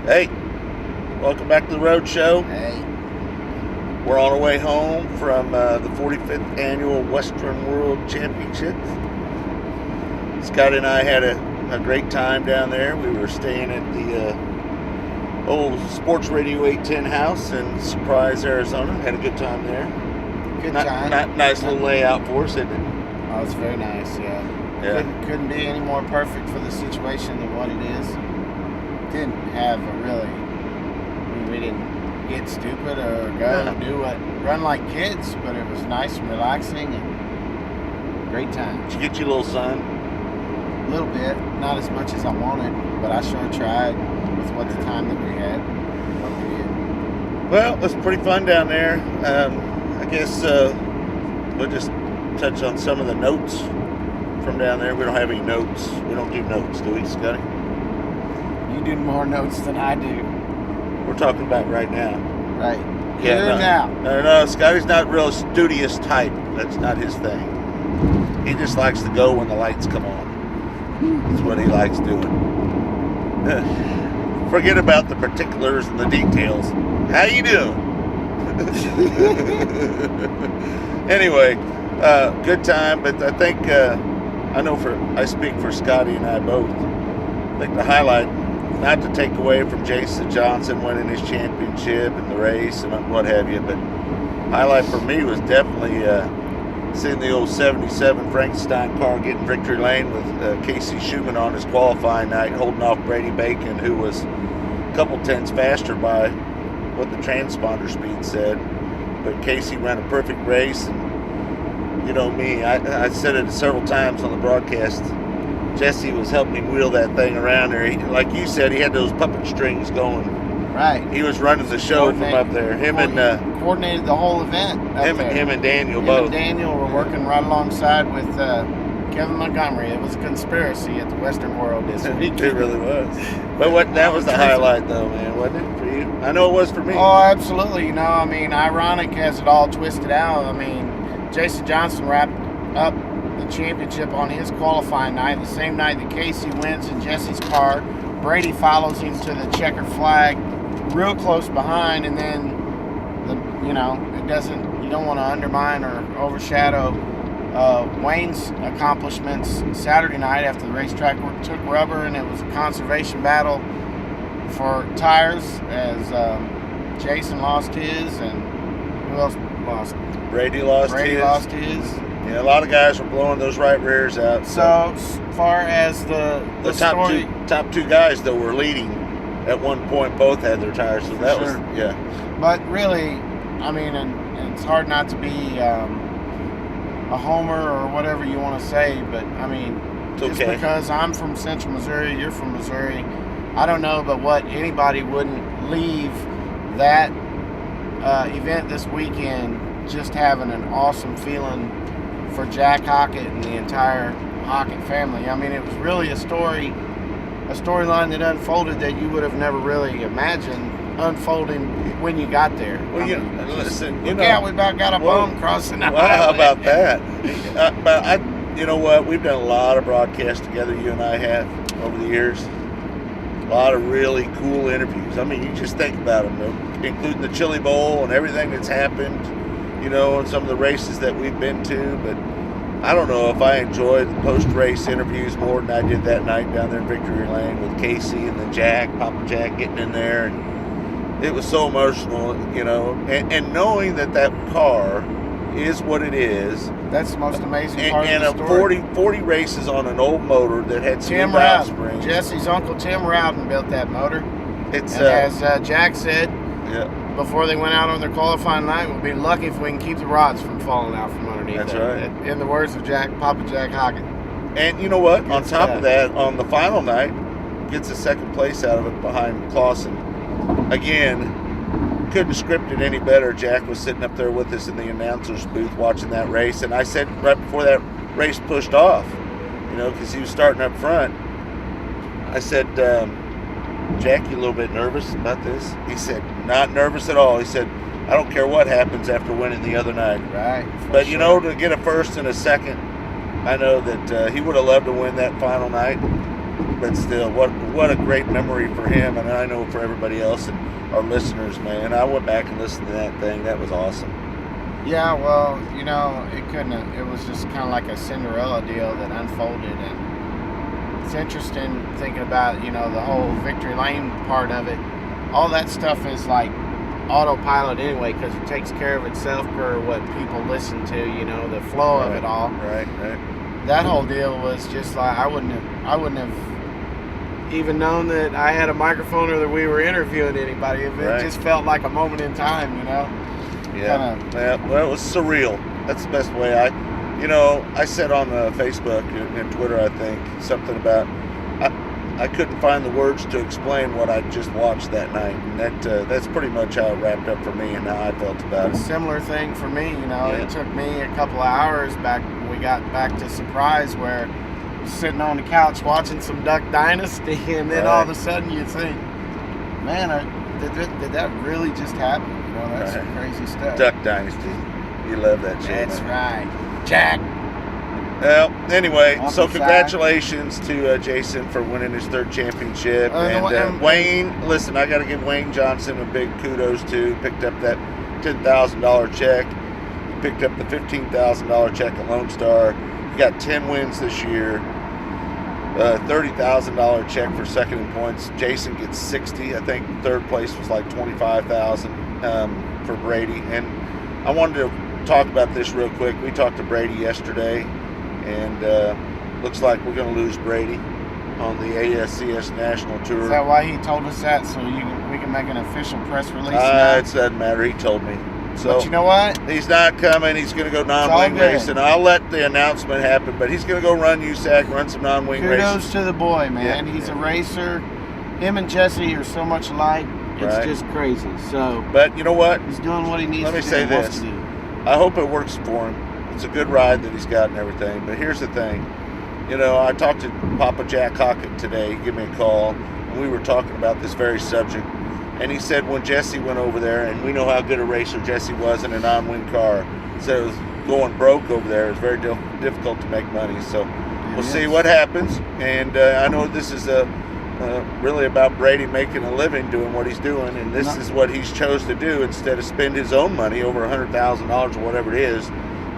Hey, welcome back to the Road Show. Hey. We're on our way home from the 45th Annual Western World Championships. Scotty and I had a great time down there. We were staying at the old Sports Radio 810 house in Surprise, Arizona. Had a good time there. Good time. Nice little layout for us, isn't it? Oh, it's very nice, yeah. Couldn't be any more perfect for the situation than what it is. Didn't have we didn't get stupid or run like kids, but it was nice and relaxing and great time. Did you get your little son? A little bit, not as much as I wanted, but I sure tried with what the time that we had. What we did. Well, it was pretty fun down there. I guess we'll just touch on some of the notes from down there. We don't have any notes. We don't do notes, do we, Scotty? You do more notes than I do. We're talking about right now. Right. Yeah, now. No, Scotty's not real studious type. That's not his thing. He just likes to go when the lights come on. That's what he likes doing. Forget about the particulars and the details. How you doing? Anyway, good time, but I think I speak for Scotty and I both. I think the highlight, not to take away from Jason Johnson winning his championship and the race and what have you, but highlight for me was definitely seeing the old 77 Frankenstein car getting victory lane with Casey Schumann on his qualifying night, holding off Brady Bacon, who was a couple tenths faster by what the transponder speed said. But Casey ran a perfect race, and you know me, I said it several times on the broadcast. Jesse was helping him wheel that thing around there. Like you said, he had those puppet strings going. Right. He was running the show from up there. Him and coordinated the whole event. Him and Daniel both. Him and Daniel were working right alongside with Kevin Montgomery. It was a conspiracy at the Western World this week. It really was. But that was the highlight, though, man, wasn't it for you? I know it was for me. Oh, absolutely. Ironic as it all twisted out. Jason Johnson wrapped up the championship on his qualifying night, the same night that Casey wins in Jesse's car. Brady follows him to the checkered flag, real close behind, and then you don't want to undermine or overshadow Wayne's accomplishments Saturday night after the racetrack took rubber, and it was a conservation battle for tires as Jason lost his, and who else lost? Brady lost his. Yeah, a lot of guys were blowing those right rears out. So as far as the top two guys though were leading at one point. Both had their tires, so that was But really, and it's hard not to be a homer or whatever you want to say. But just because I'm from Central Missouri, you're from Missouri, I don't know, but what anybody wouldn't leave that event this weekend just having an awesome feeling for Jack Hockett and the entire Hockett family. It was really a storyline that unfolded that you would have never really imagined unfolding when you got there. Well, listen, we about got a bum crossing the highway. How about that? But you know what? We've done a lot of broadcasts together, you and I have, over the years. A lot of really cool interviews. You just think about them, including the Chili Bowl and everything that's happened, and some of the races that we've been to. But I don't know if I enjoyed the post-race interviews more than I did that night down there in Victory Lane with Casey and then Papa Jack getting in there. And it was so emotional, and knowing that car is what it is. That's the most amazing part of the story. 40 races on an old motor that had Tim valve springs. Jesse's uncle Tim Rowden built that motor. It's as Jack said, before they went out on their qualifying night, we'll be lucky if we can keep the rods from falling out from underneath. That's right. In the words of Papa Jack Hockett. And you know what? On top of that, on the final night, gets a second place out of it behind Clausen. Again, couldn't have scripted any better. Jack was sitting up there with us in the announcer's booth watching that race, and I said right before that race pushed off, because he was starting up front, I said, Jack, you a little bit nervous about this? He said, not nervous at all. He said, I don't care what happens after winning the other night. Right. But, to get a first and a second, I know that he would have loved to win that final night. but still, what a great memory for him, and I know for everybody else and our listeners, man. I went back and listened to that thing. That was awesome. Yeah, well, you know, it couldn't have, it was just kind of like a Cinderella deal that unfolded, and it's interesting thinking about, you know, the whole Victory Lane part of it. All that stuff is like autopilot anyway, because it takes care of itself for what people listen to, you know, the flow of it all. Right. That whole deal was just like, I wouldn't have even known that I had a microphone or that we were interviewing anybody. It just felt like a moment in time, you know. Yeah. Well, it was surreal. That's the best way. I said on Facebook and Twitter, I think, something about I couldn't find the words to explain what I just watched that night, and that's pretty much how it wrapped up for me and how I felt about it. Similar thing for me, you know. Yeah. It took me a couple of hours back when we got back to Surprise, where I was sitting on the couch watching some Duck Dynasty, and then all of a sudden you think, man, did that really just happen? You know, that's some crazy stuff. Duck Dynasty. You love that shit. That's right. Jack. Well, anyway, so congratulations to Jason for winning his third championship. And Wayne, listen, I got to give Wayne Johnson a big kudos too. Picked up that $10,000 check. He picked up the $15,000 check at Lone Star. He got 10 wins this year. $30,000 check for second in points. Jason gets 60. I think third place was like 25,000 for Brady. And I wanted to talk about this real quick. We talked to Brady yesterday, and looks like we're going to lose Brady on the ASCS National Tour. Is that why he told us that? So we can make an official press release? It doesn't matter. He told me. So but you know what? He's not coming. He's going to go non-wing racing. I'll let the announcement happen, but he's going to go run USAC, run some non-wing racing. Kudos to the boy, man. He's a racer. Him and Jesse are so much alike. It's just crazy. So, but you know what? He's doing what he needs to do. Let me say this. I hope it works for him. It's a good ride that he's got and everything. But here's the thing. You know, I talked to Papa Jack Hockett today. He gave me a call, and we were talking about this very subject. And he said when Jesse went over there, and we know how good a racer Jesse was in a non-wing car, so it was going broke over there. It was very difficult to make money. So we'll see what happens. And I know this is really about Brady making a living doing what he's doing, and this is what he's chose to do instead of spend his own money, over $100,000 or whatever it is,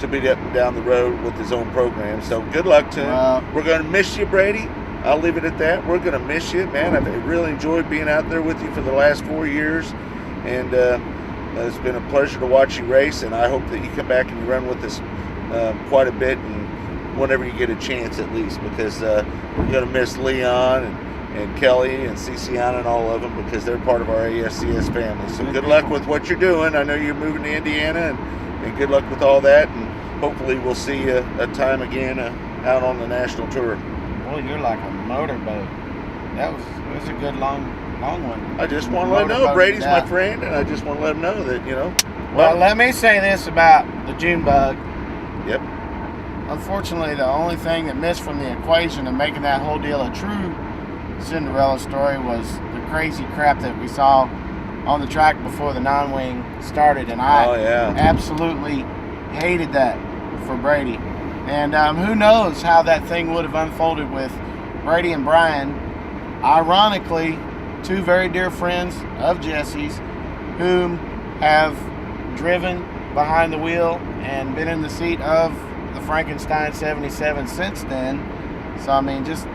to be up and down the road with his own program. So good luck to him. We're going to miss you, Brady. I'll leave it at that. We're going to miss you, man. I've really enjoyed being out there with you for the last 4 years, and it's been a pleasure to watch you race, and I hope that you come back and you run with us quite a bit, and whenever you get a chance at least, because we're going to miss Leon and Kelly and Ciciana and all of them, because they're part of our ASCS family. So good luck with what you're doing. I know you're moving to Indiana, and good luck with all that, and hopefully we'll see you a time again out on the national tour. Well, you're like a motorboat. It was a good long one. I just want to let him know Brady's my friend, and I just want to let him know that, you know. Well, let me say this about the June bug. Yep. Unfortunately, the only thing that missed from the equation of making that whole deal a true Cinderella story was the crazy crap that we saw on the track before the non-wing started, and I absolutely hated that for Brady. And who knows how that thing would have unfolded with Brady and Brian, ironically, two very dear friends of Jesse's, whom have driven behind the wheel and been in the seat of the Frankenstein 77 since then. So, I mean, just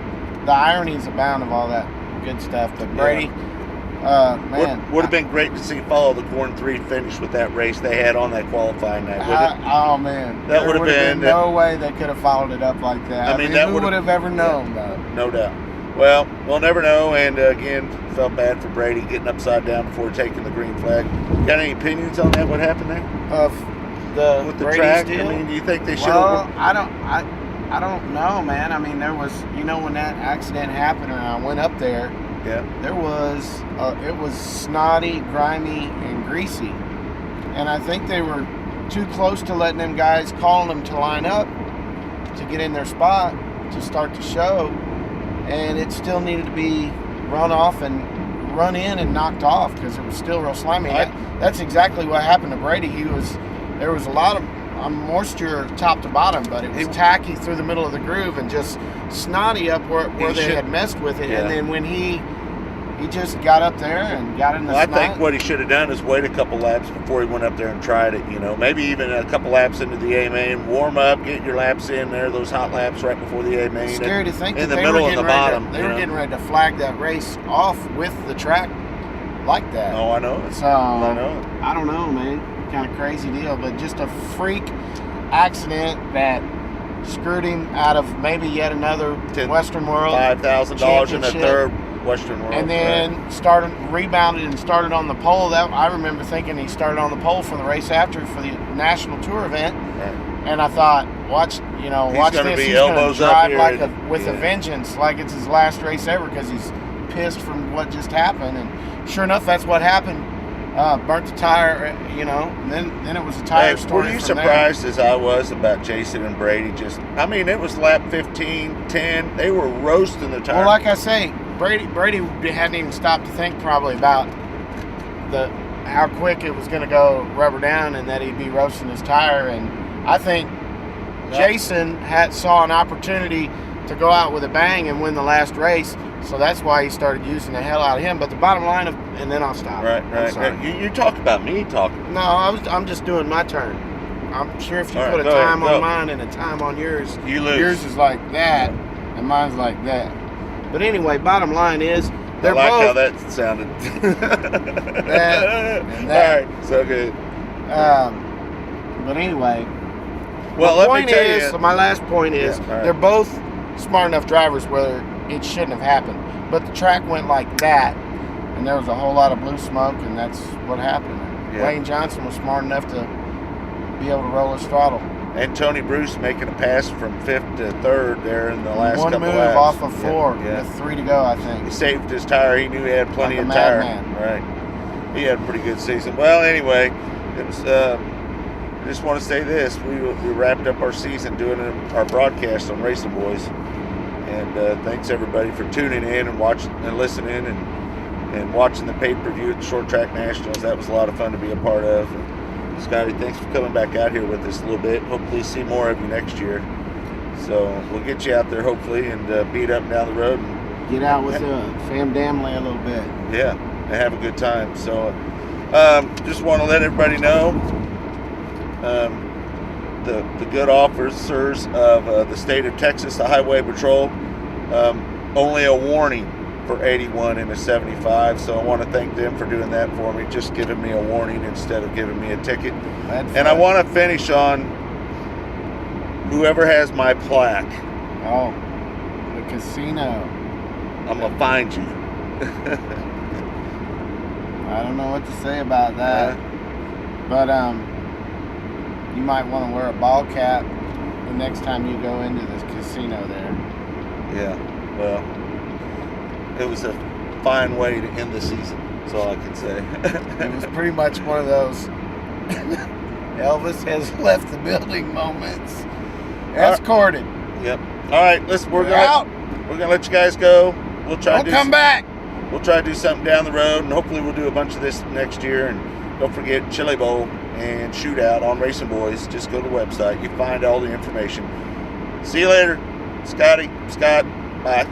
the ironies abound of all that good stuff. But Brady, man. Would have been great to follow the Corn 3 finish with that race they had on that qualifying night, wouldn't it? Oh, man. That would have been no way they could have followed it up like that. I mean who would have ever known, though? No doubt. Well, we'll never know, and again, felt bad for Brady getting upside down before taking the green flag. Got any opinions on that, what happened there? With the Brady track? Deal? I mean, do you think they should have... Well, I don't know, man. I mean, there was, you know, when that accident happened and I went up there, there was, it was snotty, grimy, and greasy. And I think they were too close to letting them guys, calling them to line up to get in their spot to start the show. And it still needed to be run off and run in and knocked off because it was still real slimy. That's exactly what happened to Brady. There was a lot moisture top to bottom, but it was tacky through the middle of the groove and just snotty up where they had messed with it. Yeah. And then when he just got up there and got in the snot. I think what he should have done is wait a couple laps before he went up there and tried it. Maybe even a couple laps into the A main, warm up, get your laps in there, those hot laps right before the A main. It's scary to think in that the middle and the bottom. They were getting ready to flag that race off with the track like that. Oh, I know. So I know. I don't know, man. Kind of crazy deal, but just a freak accident that screwed him out of maybe yet another Western World $5,000 in a third Western World, and then rebounded and started on the pole. That I remember thinking he started on the pole for the race after for the national tour event, and I thought, watch this. He's going to drive with a vengeance, like it's his last race ever, because he's pissed from what just happened. And sure enough, that's what happened. Burnt the tire, and then it was a tire story. Were you surprised as I was about Jason and Brady? It was lap 15, 10. They were roasting the tire. Well, like I say, Brady hadn't even stopped to think probably about how quick it was going to go rubber down and that he'd be roasting his tire. And I think Jason saw an opportunity to go out with a bang and win the last race. So that's why he started using the hell out of him. But the bottom line and then I'll stop. Right. You talk about me talking. No, I'm just doing my turn. I'm sure if you put a time on mine and a time on yours, you lose. Yours is like that, and mine's like that. But anyway, bottom line is they're both. I like both, how that sounded. that and that. All right, so good. But anyway, my last point is they're both smart enough drivers where it shouldn't have happened. But the track went like that, and there was a whole lot of blue smoke, and that's what happened. Yeah. Wayne Johnson was smart enough to be able to roll his throttle. And Tony Bruce making a pass from 5th to 3rd there in the last couple laps. One move off of 4 with 3 to go, I think. He saved his tire. He knew he had plenty of tire. Right. He had a pretty good season. Well, anyway, it was. I just want to say this: we wrapped up our season doing our broadcast on Racing Boys, and thanks everybody for tuning in and watching and listening and watching the pay-per-view at the Short Track Nationals. That was a lot of fun to be a part of. Scotty, thanks for coming back out here with us a little bit. Hopefully see more of you next year. So we'll get you out there hopefully and beat up down the road. And get out with Fam Damley a little bit. Yeah, and have a good time. So just want to let everybody know the good officers of the state of Texas, the Highway Patrol, only a warning for 81 in a 75, so I want to thank them for doing that for me, just giving me a warning instead of giving me a ticket. And I want to finish on whoever has my plaque. Oh, the casino. I'm going to find you. I don't know what to say about that. But you might want to wear a ball cap the next time you go into this casino there. Yeah, well, it was a fine way to end the season. That's all I can say. It was pretty much one of those Elvis has left the building moments. Escorted. Yep. All right, we're gonna let you guys go. We'll try. Don't come back. We'll try to do something down the road, and hopefully we'll do a bunch of this next year. And don't forget Chili Bowl and Shootout on Racing Boys. Just go to the website. You find all the information. See you later, Scotty, Scott. Bye.